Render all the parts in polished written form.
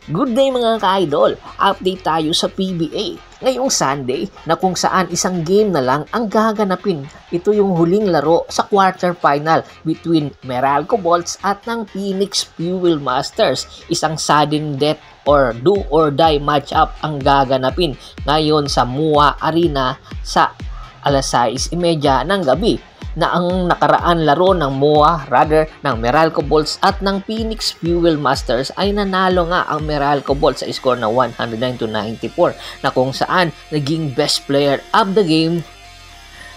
Good day mga ka-idol! Update tayo sa PBA ngayong Sunday na kung saan isang game na lang ang gaganapin. Ito yung huling laro sa quarterfinal between Meralco Bolts at ng Phoenix Fuel Masters. Isang sudden death or do or die matchup ang gaganapin ngayon sa MUA Arena sa alas 6:30 ng gabi. Na ang nakaraan laro ng ng Meralco Bolts at ng Phoenix Fuel Masters ay nanalo nga ang Meralco Bolts sa score na 109-94 na kung saan naging best player of the game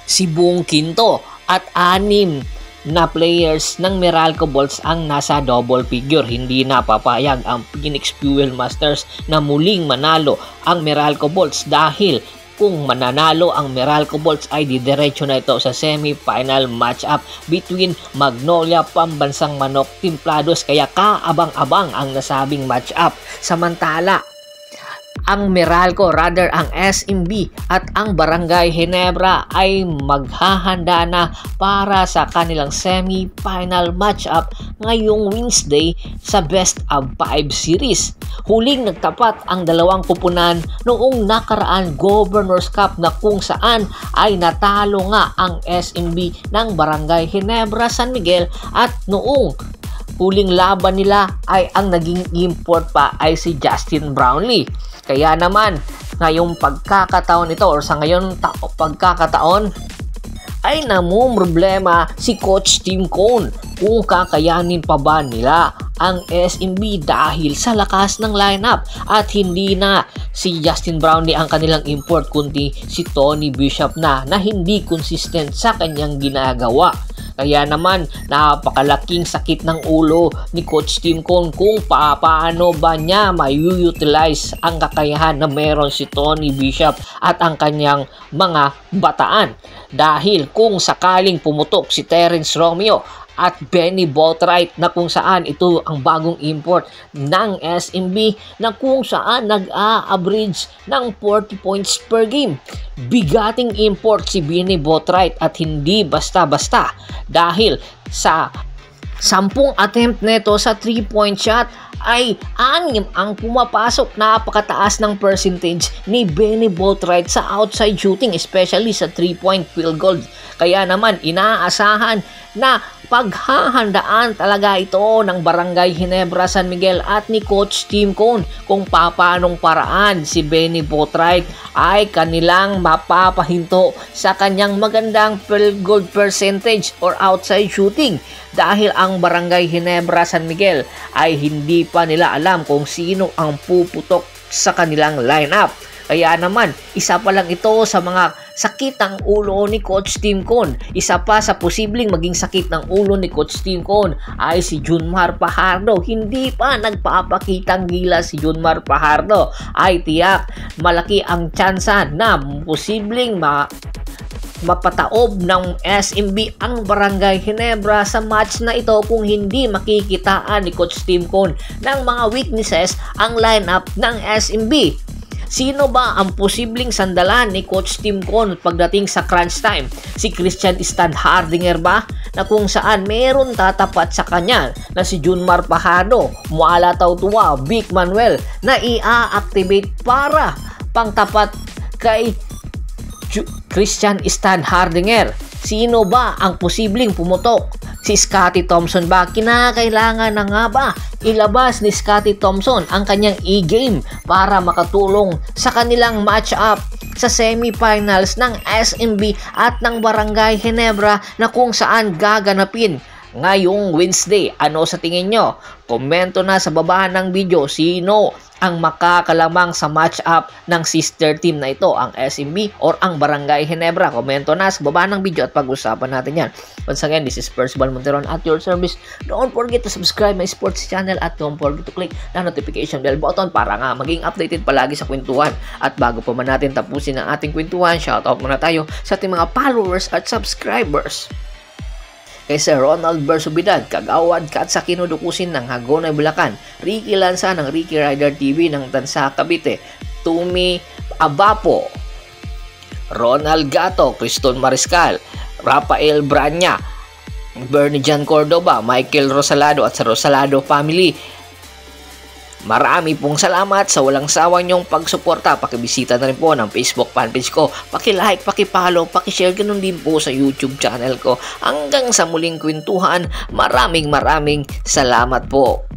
si Buong Quinto at 6 na players ng Meralco Bolts ang nasa double figure. Hindi napapayag ang Phoenix Fuel Masters na muling manalo ang Meralco Bolts dahil kung mananalo ang Meralco Bolts ay didiretso na ito sa semi-final matchup between Magnolia Pambansang Manok Timplados, kaya kaabang-abang ang nasabing matchup. Samantala, ang Meralco, ang SMB at ang Barangay Ginebra ay maghahanda na para sa kanilang semi-final matchup ngayong Wednesday sa Best of 5 series. Huling nagtapat ang dalawang kupunan noong nakaraan Governors Cup na kung saan ay natalo nga ang SMB ng Barangay Ginebra San Miguel at noong huling laban nila ay ang naging import pa ay si Justin Brownlee. Kaya naman, ngayong pagkakataon ito or sa ngayon pagkakataon ay namumroblema si Coach Tim Cone kung kakayanin pa ba nila ang SMB dahil sa lakas ng lineup at hindi na si Justin Brownlee ang kanilang import kundi si Tony Bishop na hindi consistent sa kanyang ginagawa. Kaya naman napakalaking sakit ng ulo ni Coach Tim Cone kung paano ba niya may-utilize ang kakayahan na meron si Tony Bishop at ang kanyang mga bataan. Dahil kung sakaling pumutok si Terence Romeo at Benny Boatwright na kung saan ito ang bagong import ng SMB na kung saan nag-a-average ng 40 points per game. Bigating import si Benny Boatwright at hindi basta-basta dahil sa 10 attempt neto sa 3-point shot ay 6 ang pumapasok. Napakataas ng percentage ni Benny Boatwright sa outside shooting, especially sa 3-point field goal. Kaya naman inaasahan na paghahandaan talaga ito ng Barangay Ginebra San Miguel at ni Coach Tim Cone kung paanong paraan si Benny Boatwright ay kanilang mapapahinto sa kanyang magandang field goal percentage or outside shooting dahil ang Barangay Ginebra San Miguel ay hindi pa nila alam kung sino ang puputok sa kanilang lineup. Kaya naman, isa pa lang ito sa mga sakit ng ulo ni Coach Tim Cone. Isa pa sa posibleng maging sakit ng ulo ni Coach Tim Cone ay si Junmar Fajardo. Hindi pa nagpapakitang gila si Junmar Fajardo. Ay tiyak, malaki ang tsansa na posibleng mapataob ng SMB ang Barangay Ginebra sa match na ito kung hindi makikitaan ni Coach Tim Cone ng mga weaknesses ang lineup ng SMB. Sino ba ang posibleng sandalan ni Coach Tim Cone pagdating sa crunch time? Si Christian Standhardinger ba? Na kung saan meron tatapat sa kanya na si Junmar Fajardo, Muala Tautua, Vic Manuel na i-activate para pangtapat kay Christian Standhardinger. Sino ba ang posibleng pumutok? Si Scottie Thompson ba? Kinakailangan na nga ba ilabas ni Scottie Thompson ang kanyang e-game para makatulong sa kanilang match-up sa semifinals ng SMB at ng Barangay Ginebra na kung saan gaganapin ngayong Wednesday? Ano sa tingin nyo? Komento na sa baba ng video sino ang makakalamang sa match-up ng sister team na ito, ang SMB or ang Barangay Ginebra. Komento na sa baba ng video at pag-usapan natin yan. Once again, this is Percival Monteron at your service. Don't forget to subscribe my sports channel at don't forget to click the notification bell button para nga maging updated palagi sa kwentuhan. At bago pa man natin tapusin ang ating kwentuhan, shoutout muna tayo sa ating mga followers at subscribers. Kay Sir Ronald Bersubidad, Kagawad at sa kinudukusin ng Hagonay Bulacan, Ricky Lanza ng Ricky Rider TV ng Tansa Cavite, Tumi Abapo, Ronald Gato, Criston Mariscal, Rafael Branya, Bernie Jan Cordoba, Michael Rosalado at sa Rosalado family, Marami pong salamat sa walang sawang nyong pagsuporta. Pakibisita na rin po ng Facebook fanpage ko. Paki-like, paki-follow, paki-share, ganun din po sa YouTube channel ko. Hanggang sa muling kwentuhan, maraming salamat po.